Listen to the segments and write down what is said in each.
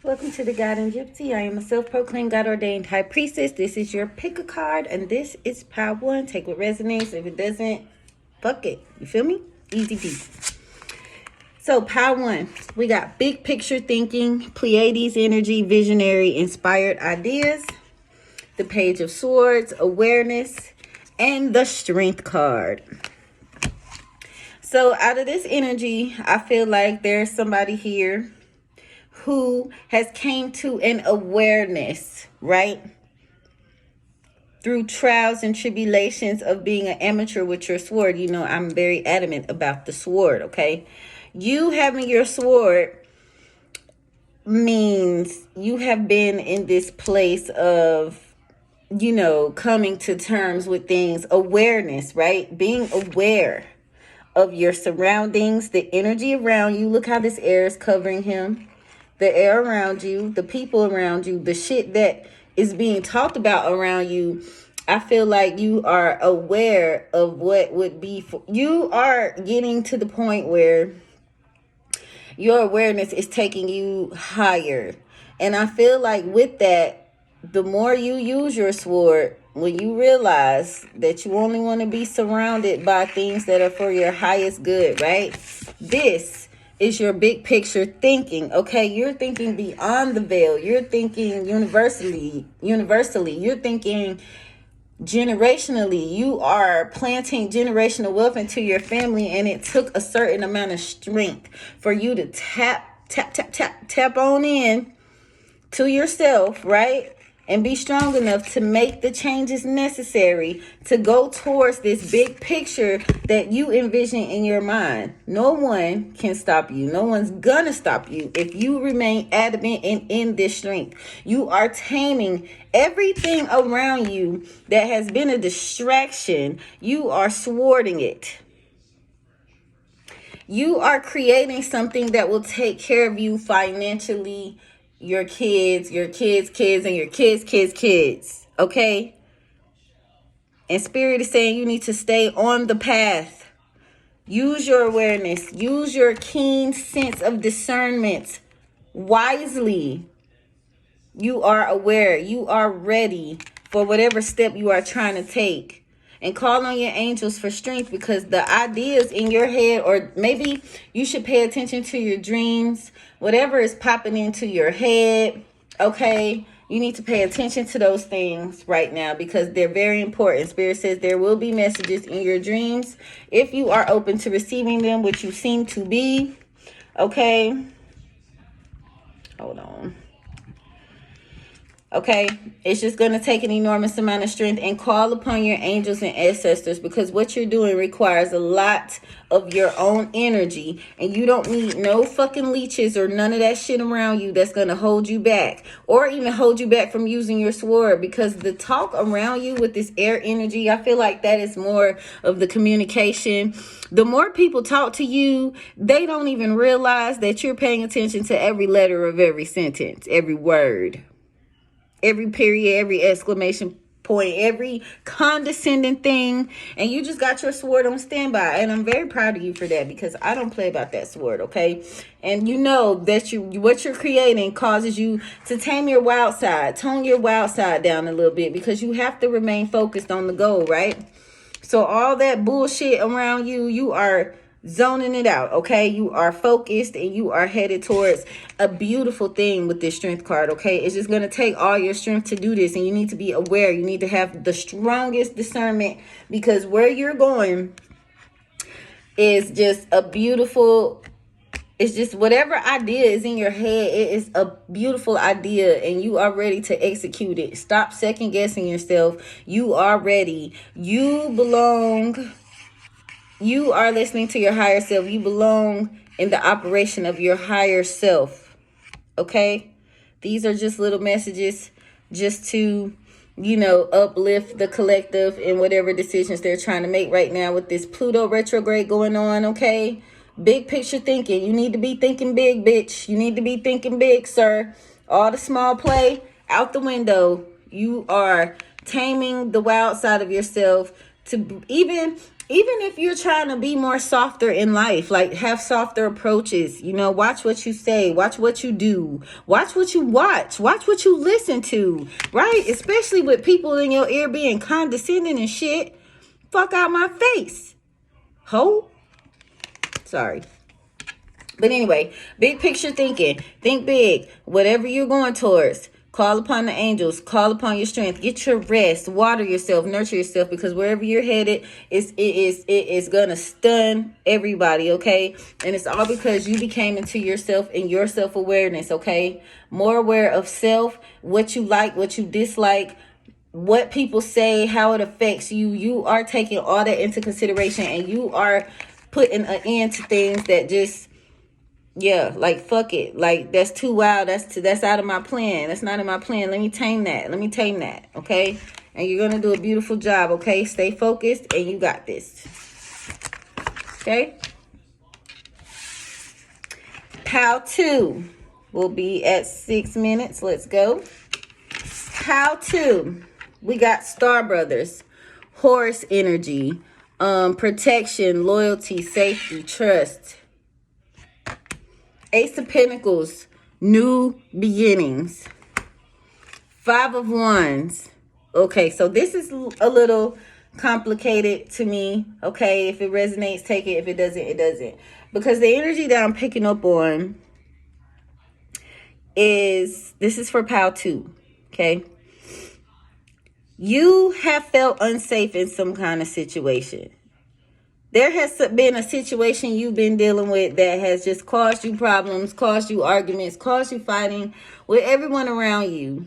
Welcome to the Guiding Gypsy. I am a self-proclaimed God-ordained high priestess. This is your pick a card, and this is Power 1. Take what resonates. If it doesn't, fuck it. You feel me? Easy peasy. So, Power 1, we got big picture thinking, Pleiades energy, visionary, inspired ideas, the Page of Swords, awareness, and the Strength card. So, out of this energy, I feel like there's somebody here who has came to an awareness, right? Through trials and tribulations of being an amateur with your sword. You know, I'm very adamant about the sword, okay? You having your sword means you have been in this place of, you know, coming to terms with things, awareness, right? Being aware of your surroundings, the energy around you. Look how this air is covering him. The air around you, the people around you, the shit that is being talked about around you. I feel like you are aware of what would be for you. Are getting to the point where your awareness is taking you higher. And I feel like with that, the more you use your sword, when you realize that you only want to be surrounded by things that are for your highest good, right? This is your big picture thinking, okay? You're thinking beyond the veil. You're thinking universally. You're thinking generationally. You are planting generational wealth into your family, and it took a certain amount of strength for you to tap on in to yourself, right? And be strong enough to make the changes necessary to go towards this big picture that you envision in your mind. No one can stop you. No one's gonna stop you if you remain adamant and in this strength. You are taming everything around you that has been a distraction. You are thwarting it. You are creating something that will take care of you financially, your kids, kids, and your kids, okay? And Spirit is saying you need to stay on the path. Use your awareness. Use your keen sense of discernment wisely. You are aware. You are ready for whatever step you are trying to take. And call on your angels for strength, because the ideas in your head, or maybe you should pay attention to your dreams, whatever is popping into your head, okay? You need to pay attention to those things right now because they're very important. Spirit says there will be messages in your dreams if you are open to receiving them, which you seem to be, okay? Hold on. Okay, it's just going to take an enormous amount of strength, and call upon your angels and ancestors, because what you're doing requires a lot of your own energy, and you don't need no fucking leeches or none of that shit around you that's going to hold you back, or even hold you back from using your sword, because the talk around you with this air energy, I feel like that is more of the communication. The more people talk to you, they don't even realize that you're paying attention to every letter of every sentence, every word. Every period, every exclamation point, every condescending thing. And you just got your sword on standby. And I'm very proud of you for that, because I don't play about that sword, okay? And you know that what you're creating causes you to tame your wild side, tone your wild side down a little bit, because you have to remain focused on the goal, right? So all that bullshit around you, you are zoning it out, okay? You are focused and you are headed towards a beautiful thing with this strength card, okay? It's just going to take all your strength to do this, and you need to be aware. You need to have the strongest discernment, because where you're going is just a beautiful, it's just whatever idea is in your head, it is a beautiful idea, and you are ready to execute it. Stop second guessing yourself. You are ready. You belong. You are listening to your higher self. You belong in the operation of your higher self. Okay? These are just little messages just to, you know, uplift the collective in whatever decisions they're trying to make right now with this Pluto retrograde going on, okay? Big picture thinking. You need to be thinking big, bitch. You need to be thinking big, sir. All the small play out the window. You are taming the wild side of yourself to even even if you're trying to be more softer in life, like have softer approaches, you know, watch what you say, watch what you do, watch what you watch what you listen to, right? Especially with people in your ear being condescending and shit. Fuck out my face, ho. Sorry. But anyway, big picture thinking. Think big. Whatever you're going towards, call upon the angels. Call upon your strength. Get your rest. Water yourself. Nurture yourself. Because wherever you're headed, it is going to stun everybody, okay? And it's all because you became into yourself and your self-awareness, okay? More aware of self, what you like, what you dislike, what people say, how it affects you. You are taking all that into consideration, and you are putting an end to things that just... yeah, like fuck it. Like that's too wild. That's out of my plan. That's not in my plan. Let me tame that. Okay? And you're gonna do a beautiful job, okay? Stay focused and you got this. Okay? How to will be at 6 minutes. Let's go. How to. We got Star Brothers, Horse energy, protection, loyalty, safety, trust. Ace of Pentacles, new beginnings. 5 of Wands. Okay, so this is a little complicated to me. Okay, if it resonates, take it. If it doesn't, it doesn't. Because the energy that I'm picking up on is, this is for Pal 2. Okay. You have felt unsafe in some kind of situation. There has been a situation you've been dealing with that has just caused you problems, caused you arguments, caused you fighting with everyone around you.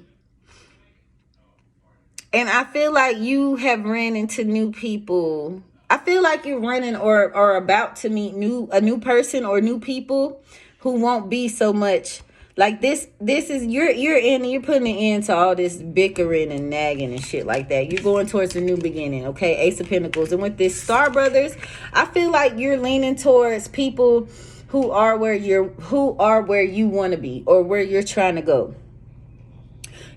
And I feel like you have ran into new people. I feel like you're running or about to meet a new person or new people who won't be so much like this. This is you're putting an end to all this bickering and nagging and shit like that. You're going towards a new beginning, okay? Ace of Pentacles. And with this Star Brothers, I feel like you're leaning towards people who are where you want to be or where you're trying to go.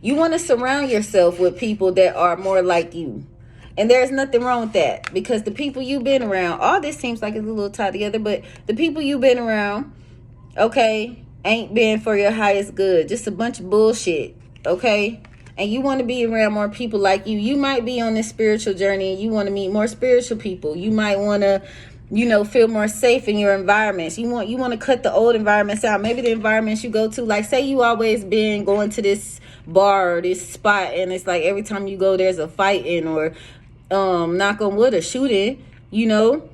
You want to surround yourself with people that are more like you. And there's nothing wrong with that, because the people you've been around, all this seems like it's a little tied together, but the people you've been around, okay, ain't been for your highest good. Just a bunch of bullshit, okay? And you want to be around more people like you. You might be on this spiritual journey and you want to meet more spiritual people. You might want to, you know, feel more safe in your environments. You want to cut the old environments out. Maybe the environments you go to, like say you always been going to this bar or this spot and it's like every time you go there's a fighting or knock on wood, a shooting, you know.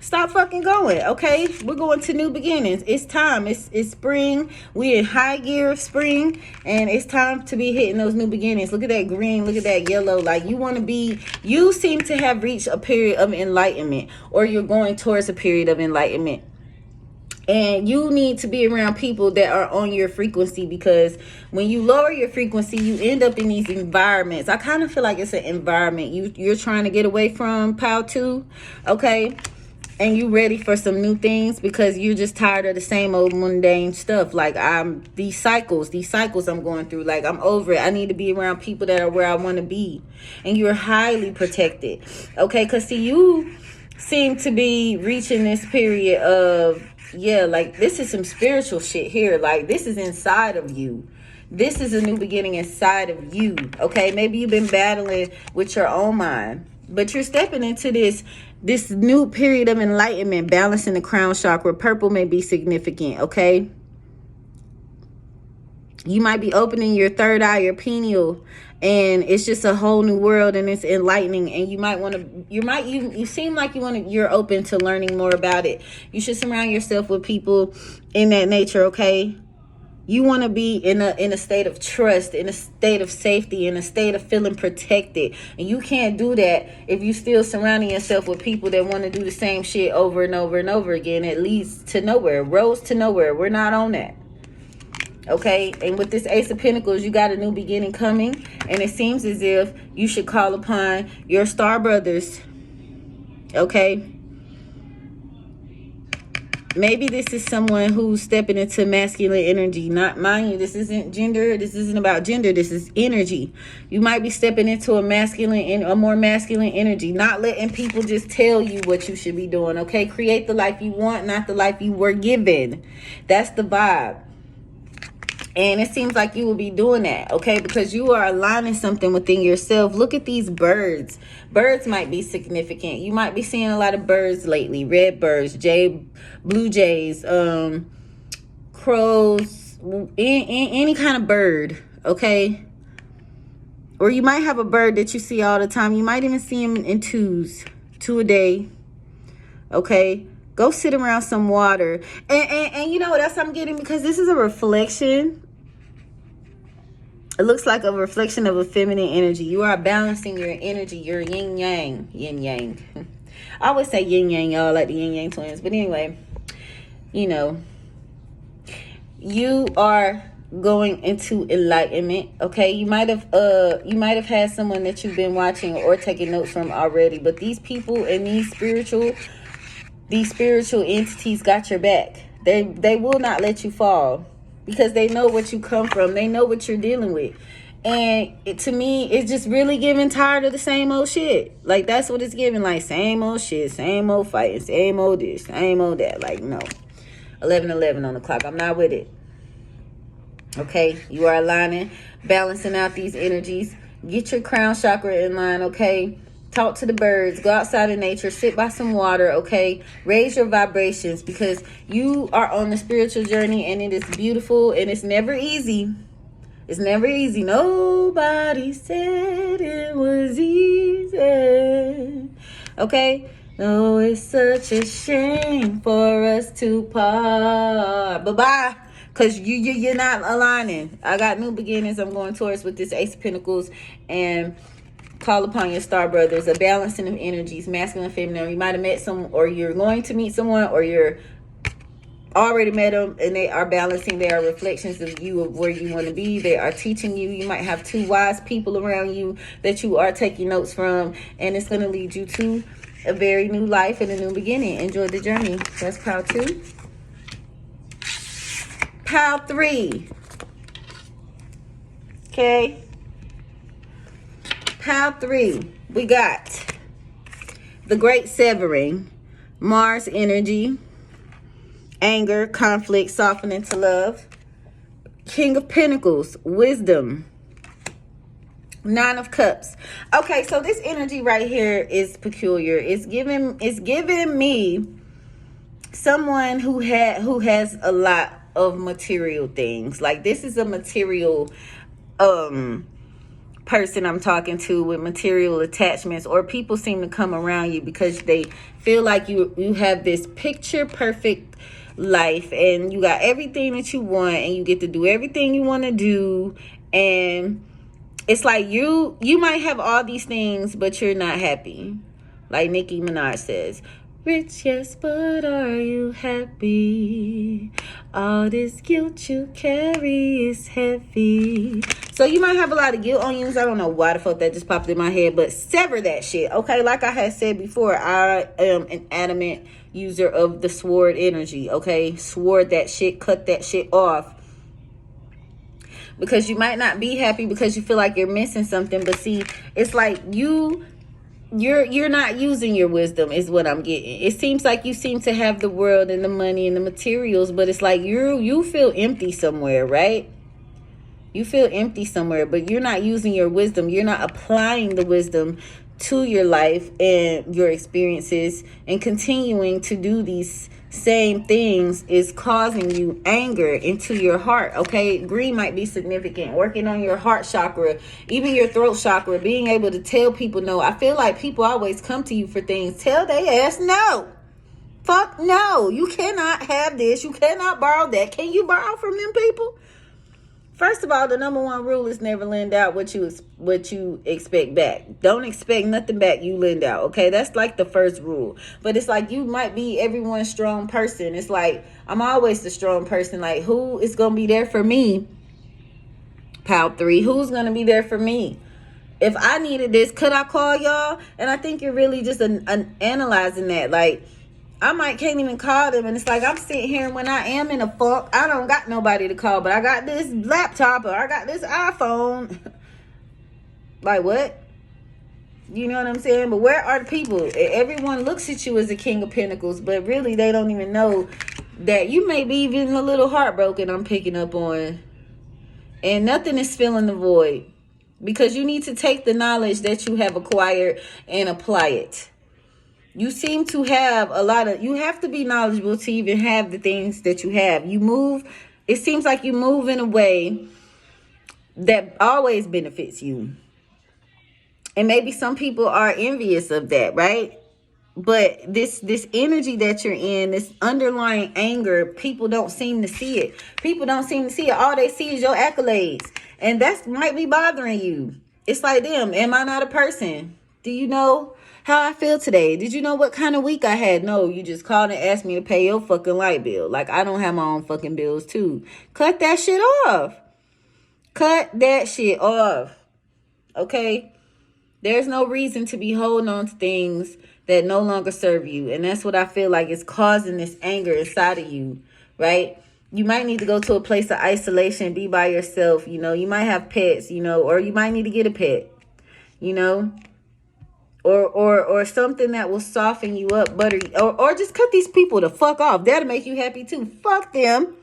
Stop fucking going, okay? We're going to new beginnings. It's time. It's spring. We're in high gear of spring, and it's time to be hitting those new beginnings. Look at that green. Look at that yellow. Like you seem to have reached a period of enlightenment, or you're going towards a period of enlightenment. And you need to be around people that are on your frequency, because when you lower your frequency, you end up in these environments. I kind of feel like it's an environment you're trying to get away from, Pal 2, okay? And you ready for some new things because you're just tired of the same old mundane stuff. Like these cycles I'm going through, like I'm over it. I need to be around people that are where I want to be. And you're highly protected. Okay, because see, you seem to be reaching this period of, yeah, like this is some spiritual shit here. Like this is inside of you. This is a new beginning inside of you. Okay, maybe you've been battling with your own mind, but you're stepping into this new period of enlightenment, balancing the crown chakra. Purple may be significant, okay? You might be opening your third eye, your pineal, and it's just a whole new world, and it's enlightening. And you might want to, you seem like you're open to learning more about it. You should surround yourself with people in that nature, okay? You want to be in a state of trust, in a state of safety, in a state of feeling protected. And you can't do that if you still surrounding yourself with people that want to do the same shit over and over and over again. It leads to nowhere, roads to nowhere. We're not on that. Okay, and with this Ace of Pentacles, you got a new beginning coming. And it seems as if you should call upon your Star Brothers. Okay. Maybe this is someone who's stepping into masculine energy. Not, mind you, this isn't gender. This isn't about gender. This is energy. You might be stepping into a more masculine energy. Not letting people just tell you what you should be doing. Okay, create the life you want, not the life you were given. That's the vibe. And it seems like you will be doing that, okay? Because you are aligning something within yourself. Look at these birds. Birds might be significant. You might be seeing a lot of birds lately. Red birds, blue jays, crows, any kind of bird, okay? Or you might have a bird that you see all the time. You might even see them in two a day, okay? Go sit around some water. And you know what else I'm getting? Because this is a reflection. It looks like a reflection of a feminine energy. You are balancing your energy, your yin yang. Yin yang. I always say yin yang, y'all, like the yin yang twins. But anyway, you know, you are going into enlightenment, okay? You might have had someone that you've been watching or taking notes from already. But these people and these spiritual entities got your back. They will not let you fall, because they know what you come from. They know what you're dealing with. And to me, it's just really giving tired of the same old shit. Like, that's what it's giving. Like, same old shit, same old fighting, same old this, same old that. Like, no. 11:11 on the clock. I'm not with it. Okay? You are aligning, balancing out these energies. Get your crown chakra in line, okay? Talk to the birds. Go outside in nature. Sit by some water, okay? Raise your vibrations, because you are on the spiritual journey, and it is beautiful, and it's never easy. It's never easy. Nobody said it was easy. Okay? No, it's such a shame for us to part. Bye-bye. Because you're not aligning. I got new beginnings I'm going towards with this Ace of Pentacles, and call upon your star brothers, a balancing of energies, masculine and feminine. You might have met someone, or you're going to meet someone, or you're already met them, and they are balancing. They are reflections of you, of where you want to be. They are teaching you. You might have two wise people around you that you are taking notes from, and it's going to lead you to a very new life and a new beginning. Enjoy the journey. That's pile 2. Pile 3. Okay. Pile 3, we got the Great Severing, Mars energy, anger, conflict, softening to love, King of Pentacles, wisdom, 9 of Cups. Okay, so this energy right here is peculiar. It's giving me someone who has a lot of material things. Like, this is a material person I'm talking to, with material attachments, or people seem to come around you because they feel like you have this picture perfect life, and you got everything that you want, and you get to do everything you want to do, and it's like you might have all these things, but you're not happy. Like Nicki Minaj says, rich, yes, but are you happy? All this guilt you carry is heavy. So you might have a lot of guilt on you. I don't know why the fuck that just popped in my head, but sever that shit, okay? Like I had said before, I am an adamant user of the sword energy, okay? Sword that shit, cut that shit off. Because you might not be happy because you feel like you're missing something, but see, it's like you're not using your wisdom, is what I'm getting. It seems like you seem to have the world and the money and the materials, but it's like you feel empty somewhere, right? You feel empty somewhere, but you're not using your wisdom. You're not applying the wisdom to your life and your experiences, and continuing to do these same things is causing you anger into your heart, okay? Green might be significant. Working on your heart chakra, even your throat chakra, being able to tell people no. I feel like people always come to you for things. Tell their ass no. Fuck no. You cannot have this. You cannot borrow that. Can you borrow from them people? First of all, the number one rule is never lend out what you expect back. Don't expect nothing back you lend out, okay? That's like the first rule. But it's like you might be everyone's strong person. It's like, I'm always the strong person. Like, who is going to be there for me? Pile 3. Who's going to be there for me? If I needed this, could I call y'all? And I think you're really just analyzing that. Like, I might can't even call them, and it's like I'm sitting here when I am in a funk. I don't got nobody to call, but I got this laptop or I got this iPhone. Like what? You know what I'm saying? But where are the people? Everyone looks at you as a king of pentacles, but really they don't even know that you may be even a little heartbroken. I'm picking up on, and nothing is filling the void, because you need to take the knowledge that you have acquired and apply it. You seem to have a lot of, you have to be knowledgeable to even have the things that you have. You move, it seems like you move in a way that always benefits you. And maybe some people are envious of that, right? But this energy that you're in, this underlying anger, people don't seem to see it. People don't seem to see it. All they see is your accolades. And that might be bothering you. It's like, damn, am I not a person? Do you know how I feel today? Did you know what kind of week I had? No, you just called and asked me to pay your fucking light bill. Like, I don't have my own fucking bills too. Cut that shit off. Cut that shit off. Okay? There's no reason to be holding on to things that no longer serve you. And that's what I feel like is causing this anger inside of you, right? You might need to go to a place of isolation, be by yourself. You know, you might have pets, you know, or you might need to get a pet, you know, or something that will soften you up, butter, or just cut these people the fuck off. That'll make you happy too. Fuck them.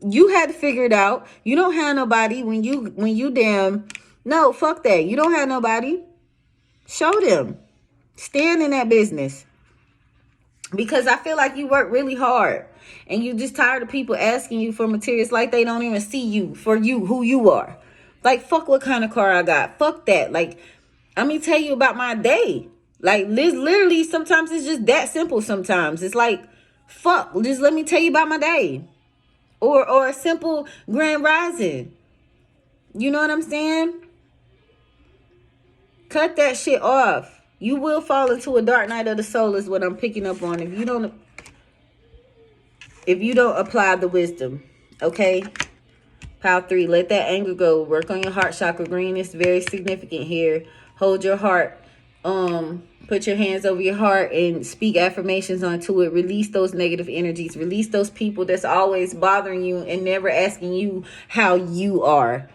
You had to figure it out. You don't have nobody when you damn, no, fuck that. You don't have nobody. Show them. Stand in that business. Because I feel like you work really hard and you just tired of people asking you for materials like they don't even see you for you, who you are. Like, fuck what kind of car I got. Fuck that. Like, let me tell you about my day. Like, literally, sometimes it's just that simple sometimes. It's like, fuck, just let me tell you about my day. Or a simple grand rising. You know what I'm saying? Cut that shit off. You will fall into a dark night of the soul is what I'm picking up on if you don't apply the wisdom. Okay? Pile 3, let that anger go. Work on your heart chakra. Green is very significant here. Hold your heart. Put your hands over your heart and speak affirmations onto it. Release those negative energies. Release those people that's always bothering you and never asking you how you are.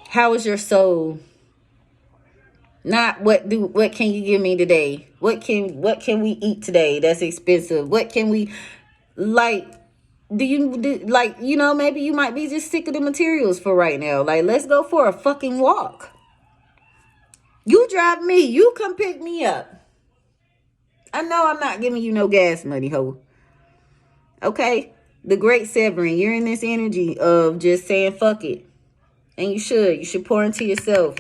How is your soul? Not what can you give me today? What can we eat today that's expensive? What can we, like, you know, maybe you might be just sick of the materials for right now. Like, let's go for a fucking walk. You drive me. You come pick me up. I know I'm not giving you no gas money, ho. Okay? The great severing. You're in this energy of just saying fuck it. And you should pour into yourself.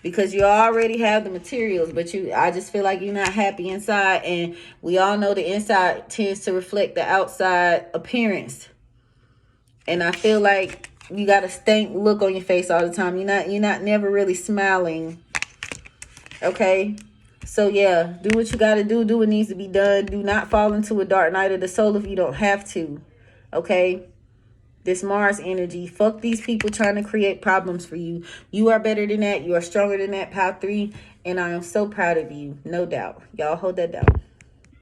Because you already have the materials, but I just feel like you're not happy inside. And we all know the inside tends to reflect the outside appearance. And I feel like you got a stank look on your face all the time. You're not never really smiling. Okay? So yeah, do what you got to do. Do what needs to be done. Do not fall into a dark night of the soul if you don't have to. Okay? This Mars energy. Fuck these people trying to create problems for you. You are better than that. You are stronger than that, Pile 3. And I am so proud of you. No doubt. Y'all hold that down.